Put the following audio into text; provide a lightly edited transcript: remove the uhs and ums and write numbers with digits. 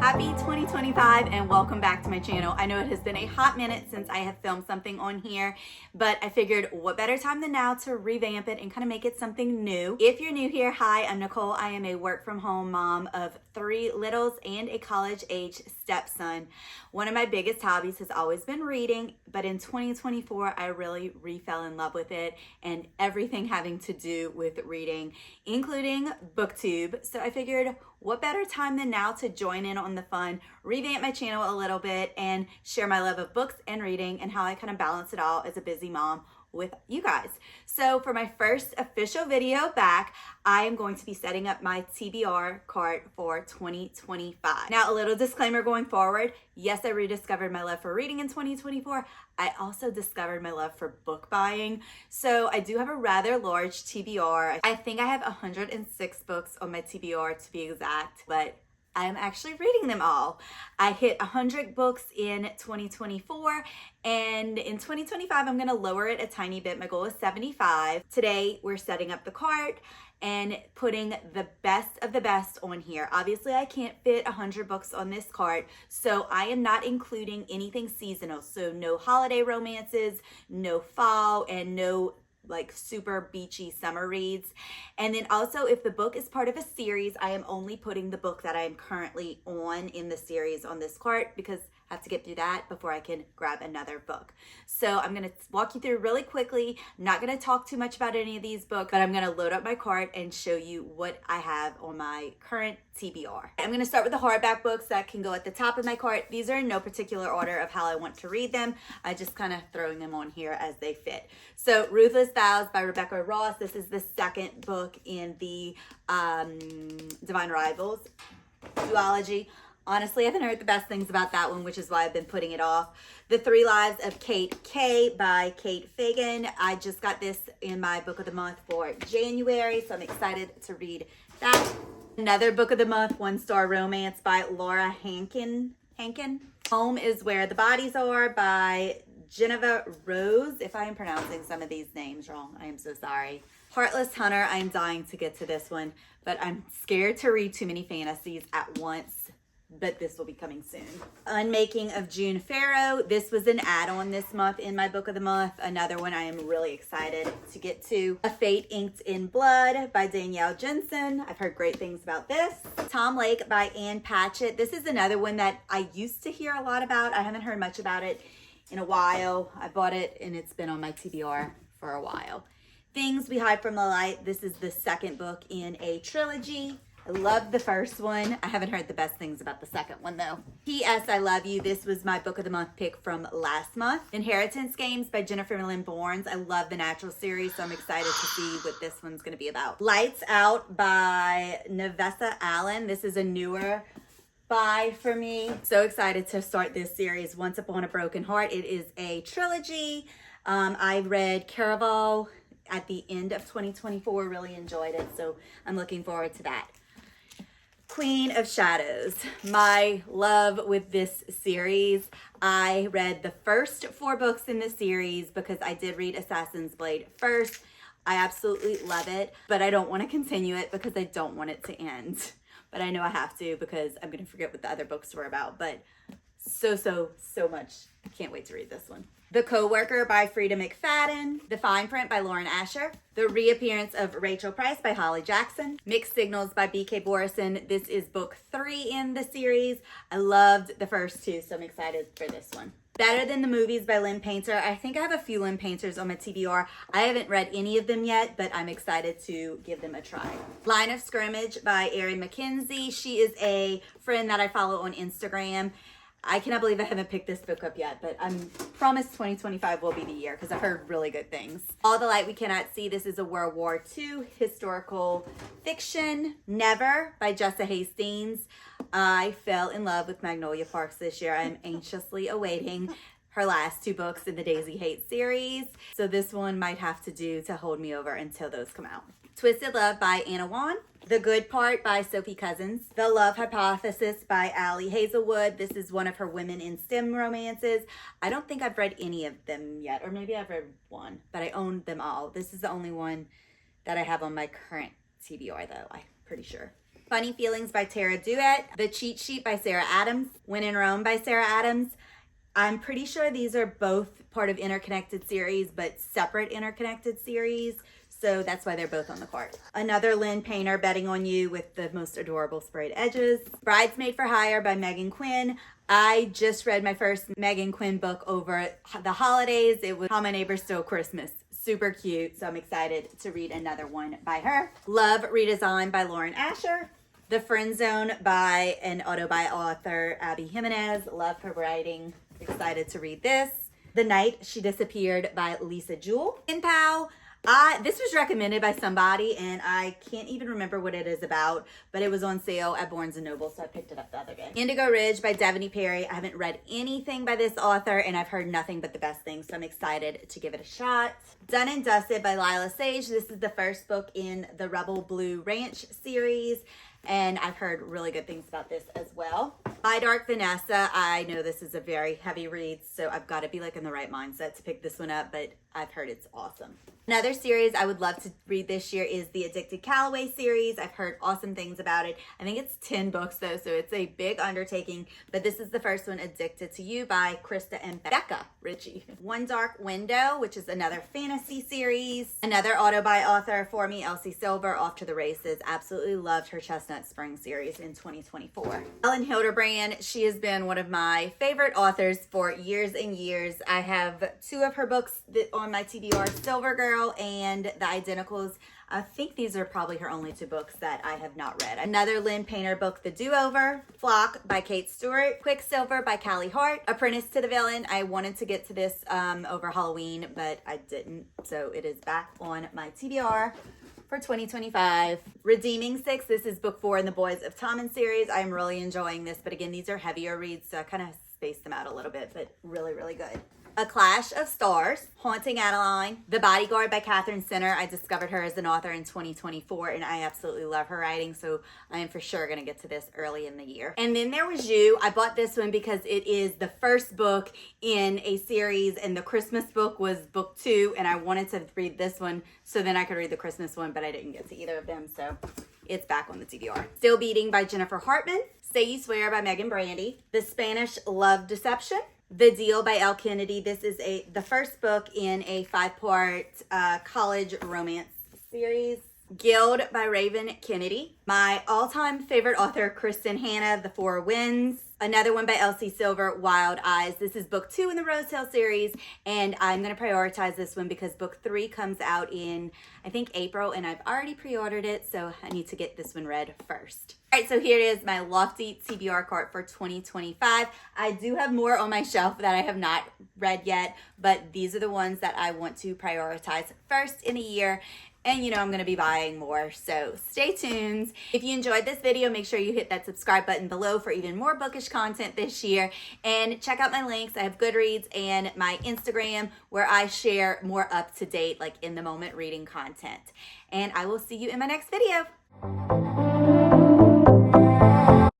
Happy 2025 and welcome back to my channel. I know it has been a hot minute since I have filmed something on here, but I figured what better time than now to revamp it and kind of make it something new. If you're new here, hi, I'm Nicole. I am a work from home mom of 3 littles and a college age stepson. One of my biggest hobbies has always been reading, but in 2024, I really fell in love with it and everything having to do with reading, including booktube. So I figured what better time than now to join in on the fun, revamp my channel a little bit, and share my love of books and reading and how I kind of balance it all as a busy mom with you guys. So for my first official video back, I am going to be setting up my TBR cart for 2025. Now, a little disclaimer going forward. Yes, I rediscovered my love for reading in 2024. I also discovered my love for book buying. So I do have a rather large TBR. I think I have 106 books on my TBR to be exact, but I'm actually reading them all. I hit 100 books in 2024, and in 2025, I'm gonna lower it a tiny bit. My goal is 75. Today, we're setting up the cart and putting the best of the best on here. Obviously, I can't fit 100 books on this cart, so I am not including anything seasonal. So no holiday romances, no fall, and no like super beachy summer reads. And then also, if the book is part of a series, I am only putting the book that I am currently on in the series on this cart because I have to get through that before I can grab another book. So I'm gonna walk you through really quickly. I'm not gonna talk too much about any of these books, but I'm gonna load up my cart and show you what I have on my current TBR. I'm gonna start with the hardback books that can go at the top of my cart. These are in no particular order of how I want to read them. I just kind of throwing them on here as they fit. So Ruthless Vows by Rebecca Ross. This is the second book in the Divine Rivals duology. Honestly, I haven't heard the best things about that one, which is why I've been putting it off. The 3 Lives of Kate K by Kate Fagan. I just got this in my book of the month for January, so I'm excited to read that. Another book of the month, 1-star romance by Laura Hankin. Home is Where the Bodies Are by Geneva Rose. If I am pronouncing some of these names wrong, I am so sorry. Heartless Hunter, I am dying to get to this one, but I'm scared to read too many fantasies at once. But this will be coming soon. Unmaking of June Farrow. This was an add-on this month in my book of the month. Another one I am really excited to get to. A Fate Inked in Blood by Danielle Jensen. I've heard great things about this. Tom Lake by Ann Patchett. This is another one that I used to hear a lot about. I haven't heard much about it in a while. I bought it and it's been on my TBR for a while. Things We Hide from the Light. This is the second book in a trilogy. I love the first one. I haven't heard the best things about the second one though. P.S. I Love You. This was my book of the month pick from last month. Inheritance Games by Jennifer Lynn Bournes. I love the Natural series, so I'm excited to see what this one's gonna be about. Lights Out by Nevessa Allen. This is a newer buy for me. So excited to start this series, Once Upon a Broken Heart. It is a trilogy. I read Caraval at the end of 2024, really enjoyed it, so I'm looking forward to that. Queen of Shadows. My love with this series. I read the first 4 books in the series because I did read Assassin's Blade first. I absolutely love it, but I don't want to continue it because I don't want it to end. But I know I have to because I'm going to forget what the other books were about. But so much. I can't wait to read this one. The Co-Worker by Frida McFadden. The Fine Print by Lauren Asher. The Reappearance of Rachel Price by Holly Jackson. Mixed Signals by B.K. Borison. This is book 3 in the series. I loved the first 2, so I'm excited for this one. Better Than the Movies by Lynn Painter. I think I have a few Lynn Painters on my TBR. I haven't read any of them yet, but I'm excited to give them a try. Line of Scrimmage by Erin McKenzie. She is a friend that I follow on Instagram. I cannot believe I haven't picked this book up yet, but I'm promised 2025 will be the year because I've heard really good things. All the Light We Cannot See. This is a World War II historical fiction. Never by Jessa Hastings. I fell in love with Magnolia Parks this year. I'm anxiously awaiting her last 2 books in the Daisy Hate series. So this one might have to do to hold me over until those come out. Twisted Love by Anna Wan. The Good Part by Sophie Cousins. The Love Hypothesis by Allie Hazelwood. This is one of her women in STEM romances. I don't think I've read any of them yet, or maybe I've read one, but I own them all. This is the only one that I have on my current TBR though, I'm pretty sure. Funny Feelings by Tara Duet, The Cheat Sheet by Sarah Adams, When in Rome by Sarah Adams. I'm pretty sure these are both part of interconnected series, but separate interconnected series. So that's why they're both on the cart. Another Lynn Painter, Betting on You, with the most adorable sprayed edges. Bridesmaid for Hire by Megan Quinn. I just read my first Megan Quinn book over the holidays. It was How My Neighbors Stole Christmas. Super cute. So I'm excited to read another one by her. Love Redesigned by Lauren Asher. The Friend Zone by an author, Abby Jimenez. Love her writing. Excited to read this. The Night She Disappeared by Lisa Jewell. Pen Pal. This was recommended by somebody, and I can't even remember what it is about, but it was on sale at Barnes & Noble, so I picked it up the other day. Indigo Ridge by Devaney Perry. I haven't read anything by this author, and I've heard nothing but the best things, so I'm excited to give it a shot. Done and Dusted by Lila Sage. This is the first book in the Rebel Blue Ranch series, and I've heard really good things about this as well. By Dark Vanessa. I know this is a very heavy read, so I've got to be like in the right mindset to pick this one up, but I've heard it's awesome. Another series I would love to read this year is the Addicted Calloway series. I've heard awesome things about it. I think it's 10 books though, so it's a big undertaking, but this is the first one, Addicted to You by Krista and Becca Ritchie. One Dark Window, which is another fantasy series. Another auto by author for me, Elsie Silver, Off to the Races. Absolutely loved her Chestnut Spring series in 2024. Ellen Hilderbrand, she has been one of my favorite authors for years and years. I have 2 of her books on my TBR, Silver Girl and The Identicals. I think these are probably her only 2 books that I have not read. Another Lynn Painter book, The Do-Over. Flock by Kate Stewart. Quicksilver by Callie Hart. Apprentice to the Villain. I wanted to get to this over Halloween, but I didn't. So it is back on my TBR for 2025. Redeeming Six. This is book 4 in the Boys of Tommen series. I'm really enjoying this, but again, these are heavier reads, so I kind of spaced them out a little bit, but really, really good. A Clash of Stars, Haunting Adeline. The Bodyguard by Catherine Sinner. I discovered her as an author in 2024, and I absolutely love her writing, so I am for sure going to get to this early in the year. And then there was You. I bought this one because it is the first book in a series, and the Christmas book was book 2, and I wanted to read this one so then I could read the Christmas one, but I didn't get to either of them, so it's back on the TBR. Still Beating by Jennifer Hartman. Say You Swear by Megan Brandy. The Spanish Love Deception. The Deal by Elle Kennedy. This is the first book in a 5-part college romance series. Guild by Raven Kennedy. My all-time favorite author, Kristen Hanna, The Four Winds. Another one by Elsie Silver, Wild Eyes. This is book 2 in the Rosetail series, and I'm going to prioritize this one because book 3 comes out in, I think, April, and I've already pre-ordered it, so I need to get this one read first. All right, so here it is, my lofty TBR cart for 2025. I do have more on my shelf that I have not read yet, but these are the ones that I want to prioritize first in a year. And you know I'm going to be buying more, so stay tuned. If you enjoyed this video, make sure you hit that subscribe button below for even more bookish content this year. And check out my links. I have Goodreads and my Instagram where I share more up-to-date, like in-the-moment reading content. And I will see you in my next video.